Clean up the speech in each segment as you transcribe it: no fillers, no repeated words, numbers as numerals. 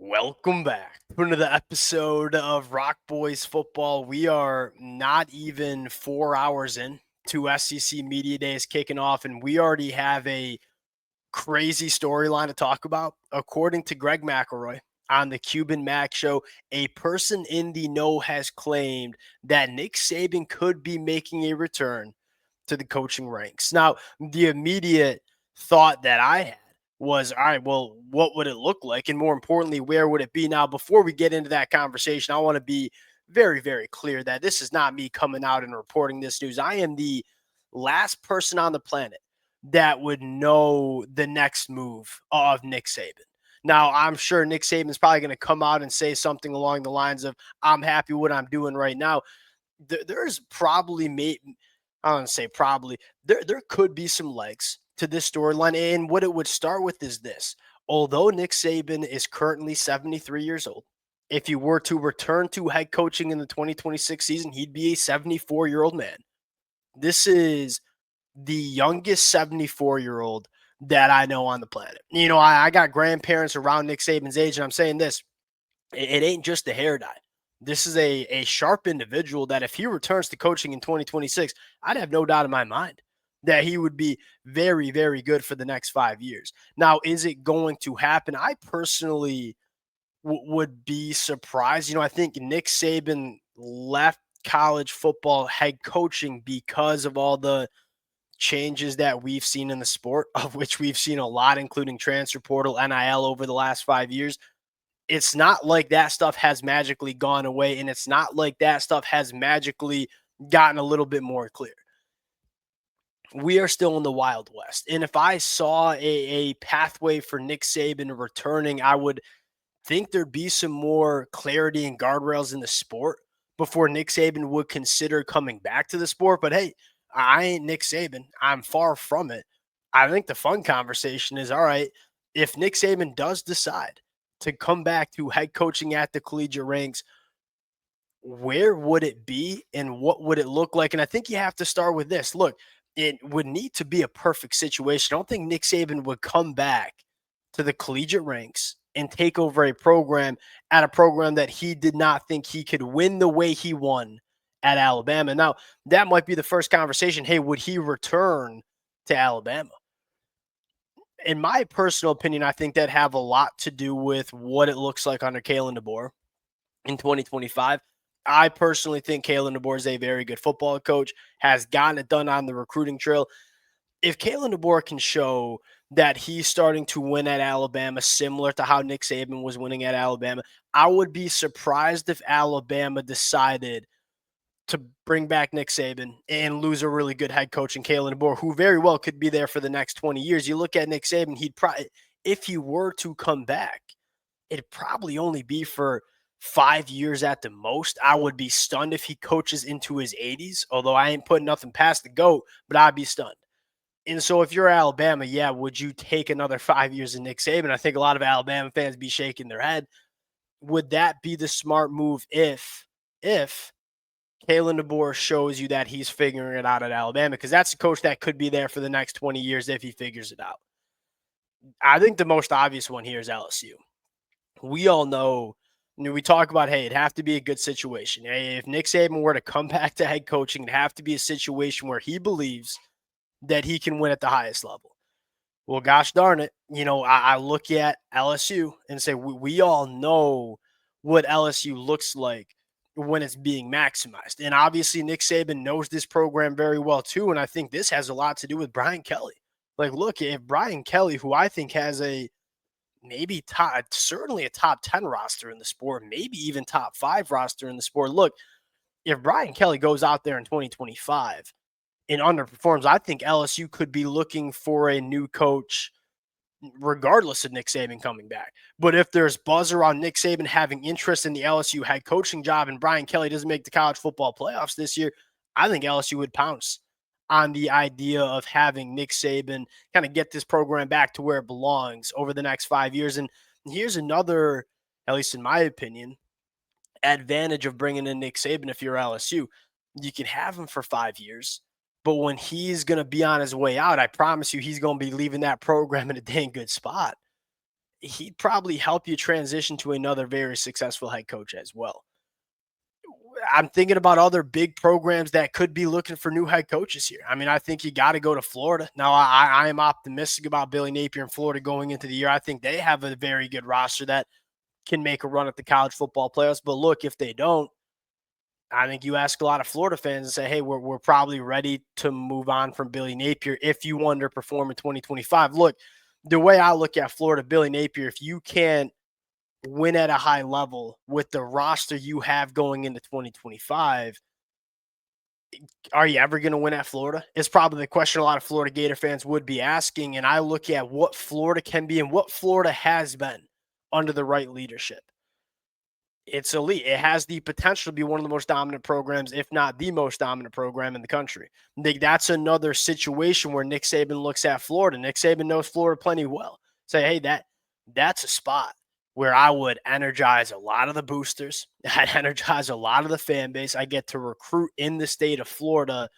Welcome back to another episode of Rock Boys Football. We are not even 4 hours in to SEC Media Days kicking off, and we already have a crazy storyline to talk about. According to Greg McElroy on the Cuban Mac Show, a person in the know has claimed that Nick Saban could be making a return to the coaching ranks. Now, the immediate thought that I had was, all right, well, what would it look like? And more importantly, where would it be? Now, before we get into that conversation, I want to be very, very clear that this is not me coming out and reporting this news. I am the last person on the planet that would know the next move of Nick Saban. Now, I'm sure Nick Saban's probably going to come out and say something along the lines of, I'm happy with what I'm doing right now. There's probably I don't say probably. There could be some legs to this storyline, and what it would start with is this: although Nick Saban is currently 73 years old, if he were to return to head coaching in the 2026 season, he'd be a 74-year-old man. This is the youngest 74-year-old that I know on the planet. I got grandparents around Nick Saban's age, and I'm saying this: it ain't just the hair dye. This is a sharp individual that if he returns to coaching in 2026, I'd have no doubt in my mind that he would be very, very good for the next 5 years. Now, is it going to happen? I personally would be surprised. I think Nick Saban left college football head coaching because of all the changes that we've seen in the sport, of which we've seen a lot, including transfer portal, NIL over the last 5 years. It's not like that stuff has magically gone away, and it's not like that stuff has magically gotten a little bit more clear. We are still in the Wild West. And if I saw a pathway for Nick Saban returning, I would think there'd be some more clarity and guardrails in the sport before Nick Saban would consider coming back to the sport. But hey, I ain't Nick Saban. I'm far from it. I think the fun conversation is, all right, if Nick Saban does decide to come back to head coaching at the collegiate ranks, where would it be and what would it look like? And I think you have to start with this. Look, it would need to be a perfect situation. I don't think Nick Saban would come back to the collegiate ranks and take over a program that he did not think he could win the way he won at Alabama. Now, that might be the first conversation. Hey, would he return to Alabama? In my personal opinion, I think that have a lot to do with what it looks like under Kalen DeBoer in 2025. I personally think Kalen DeBoer is a very good football coach, has gotten it done on the recruiting trail. If Kalen DeBoer can show that he's starting to win at Alabama, similar to how Nick Saban was winning at Alabama, I would be surprised if Alabama decided to bring back Nick Saban and lose a really good head coach in Kalen DeBoer, who very well could be there for the next 20 years. You look at Nick Saban, he'd probably, if he were to come back, it'd probably only be for 5 years at the most. I would be stunned if he coaches into his 80s, although I ain't putting nothing past the GOAT, but I'd be stunned. And so if you're Alabama, yeah, would you take another 5 years of Nick Saban? I think a lot of Alabama fans be shaking their head. Would that be the smart move if Kalen DeBoer shows you that he's figuring it out at Alabama? Because that's a coach that could be there for the next 20 years if he figures it out. I think the most obvious one here is LSU. We all know, we talk about, hey, it'd have to be a good situation. Hey, if Nick Saban were to come back to head coaching, it'd have to be a situation where he believes that he can win at the highest level. Well, gosh darn it. I look at LSU and say, we all know what LSU looks like when it's being maximized. And obviously, Nick Saban knows this program very well, too. And I think this has a lot to do with Brian Kelly. Like, look, if Brian Kelly, who I think has certainly a top 10 roster in the sport, maybe even top 5 roster in the sport. Look, if Brian Kelly goes out there in 2025 and underperforms, I think LSU could be looking for a new coach regardless of Nick Saban coming back. But if there's buzz around Nick Saban having interest in the LSU head coaching job and Brian Kelly doesn't make the college football playoffs this year, I think LSU would pounce on the idea of having Nick Saban kind of get this program back to where it belongs over the next 5 years. And here's another, at least in my opinion, advantage of bringing in Nick Saban if you're LSU. You can have him for 5 years, but when he's going to be on his way out, I promise you he's going to be leaving that program in a dang good spot. he'd probably help you transition to another very successful head coach as well. I'm thinking about other big programs that could be looking for new head coaches here. I mean, I think you got to go to Florida. Now, I am optimistic about Billy Napier in Florida going into the year. I think they have a very good roster that can make a run at the college football playoffs. But look, if they don't, I think you ask a lot of Florida fans and say, hey, we're probably ready to move on from Billy Napier if you underperform in 2025. Look, the way I look at Florida, Billy Napier, if you can't win at a high level with the roster you have going into 2025, are you ever going to win at Florida? It's probably the question a lot of Florida Gator fans would be asking. And I look at what Florida can be and what Florida has been under the right leadership. It's elite. It has the potential to be one of the most dominant programs, if not the most dominant program in the country. That's another situation where Nick Saban looks at Florida. Nick Saban knows Florida plenty well. Say, hey, that's a spot where I would energize a lot of the boosters. I'd energize a lot of the fan base. I get to recruit in the state of Florida,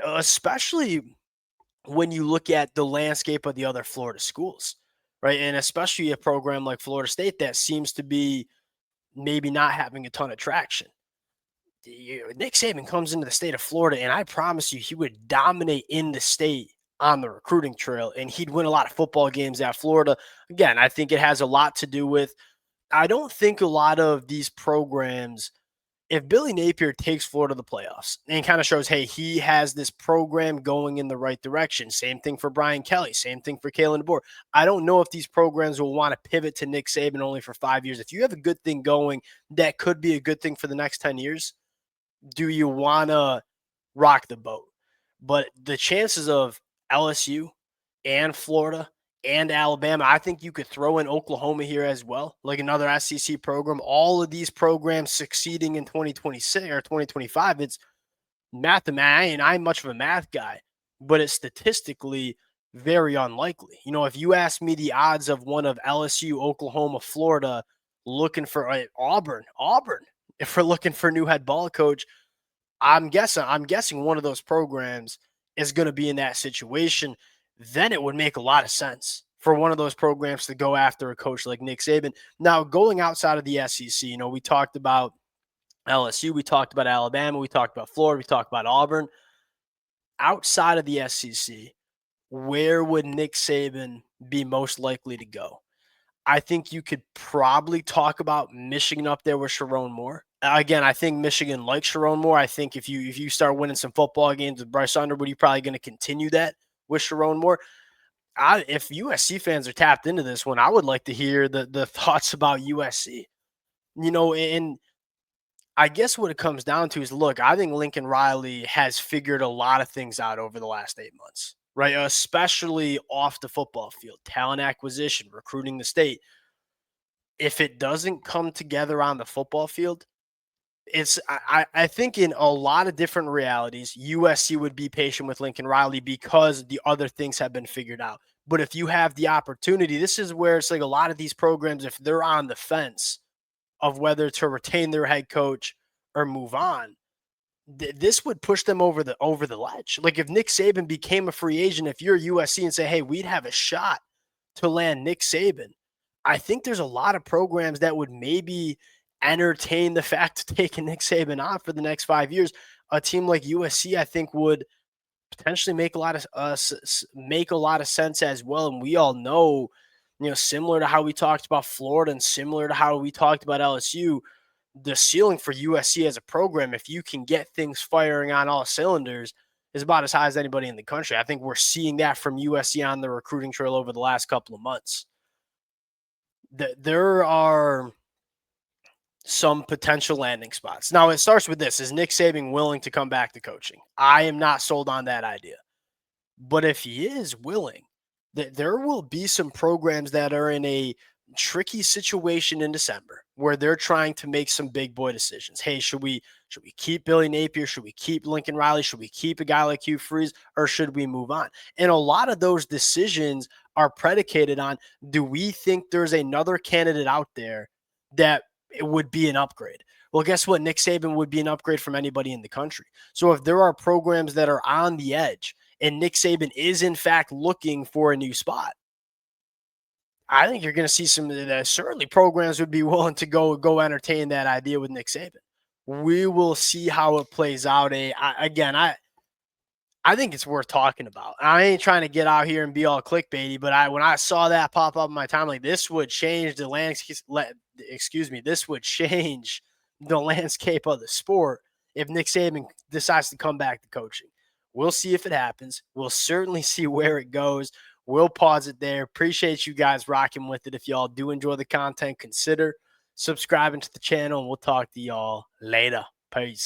especially when you look at the landscape of the other Florida schools, right? And especially a program like Florida State that seems to be maybe not having a ton of traction. Nick Saban comes into the state of Florida, and I promise you, he would dominate in the state on the recruiting trail, and he'd win a lot of football games at Florida. Again, I think it has a lot to do with, I don't think a lot of these programs, if Billy Napier takes Florida to the playoffs and kind of shows, hey, he has this program going in the right direction. Same thing for Brian Kelly. Same thing for Kalen DeBoer. I don't know if these programs will want to pivot to Nick Saban only for 5 years. If you have a good thing going, that could be a good thing for the next 10 years. Do you want to rock the boat? But the chances of LSU and Florida and Alabama, I think you could throw in Oklahoma here as well, like another SEC program. All of these programs succeeding in 2026 or 2025, it's mathematics. I'm much of a math guy, but it's statistically very unlikely. If you ask me the odds of one of LSU, Oklahoma, Florida looking for Auburn, if we're looking for a new head ball coach, I'm guessing one of those programs is going to be in that situation. Then it would make a lot of sense for one of those programs to go after a coach like Nick Saban. Now, going outside of the SEC, we talked about LSU, we talked about Alabama, we talked about Florida, we talked about Auburn. Outside of the SEC, where would Nick Saban be most likely to go? I think you could probably talk about Michigan up there with Sharon Moore. Again, I think Michigan likes Sharon Moore. I think if you start winning some football games with Bryce Underwood, you're probably going to continue that with Sharon Moore. If USC fans are tapped into this one, I would like to hear the thoughts about USC. And I guess what it comes down to is, look, I think Lincoln Riley has figured a lot of things out over the last 8 months, right? Especially off the football field, talent acquisition, recruiting the state. If it doesn't come together on the football field, I think in a lot of different realities, USC would be patient with Lincoln Riley because the other things have been figured out. But if you have the opportunity, this is where it's like a lot of these programs, if they're on the fence of whether to retain their head coach or move on, this would push them over the ledge. Like if Nick Saban became a free agent, if you're USC and say, hey, we'd have a shot to land Nick Saban, I think there's a lot of programs that would maybe entertain the fact of taking Nick Saban on for the next 5 years. A team like USC, I think, would potentially make a lot of sense as well. And we all know, similar to how we talked about Florida and similar to how we talked about LSU, the ceiling for USC as a program, if you can get things firing on all cylinders, is about as high as anybody in the country. I think we're seeing that from USC on the recruiting trail over the last couple of months. There are some potential landing spots. Now, it starts with this. Is Nick Saban willing to come back to coaching? I am not sold on that idea. But if he is willing, there will be some programs that are in a tricky situation in December where they're trying to make some big boy decisions. Hey, should we keep Billy Napier? Should we keep Lincoln Riley? Should we keep a guy like Hugh Freeze? Or should we move on? And a lot of those decisions are predicated on, do we think there's another candidate out there that it would be an upgrade? Well, guess what? Nick Saban would be an upgrade from anybody in the country. So if there are programs that are on the edge and Nick Saban is in fact looking for a new spot, I think you're going to see some of that. Certainly, programs would be willing to go entertain that idea with Nick Saban. We will see how it plays out. Again, I think it's worth talking about. I ain't trying to get out here and be all clickbaity, but when I saw that pop up in my time, like this would change the landscape. Excuse me, this would change the landscape of the sport if Nick Saban decides to come back to coaching. We'll see if it happens. We'll certainly see where it goes. We'll pause it there. Appreciate you guys rocking with it. If y'all do enjoy the content, consider subscribing to the channel, and we'll talk to y'all later. Peace.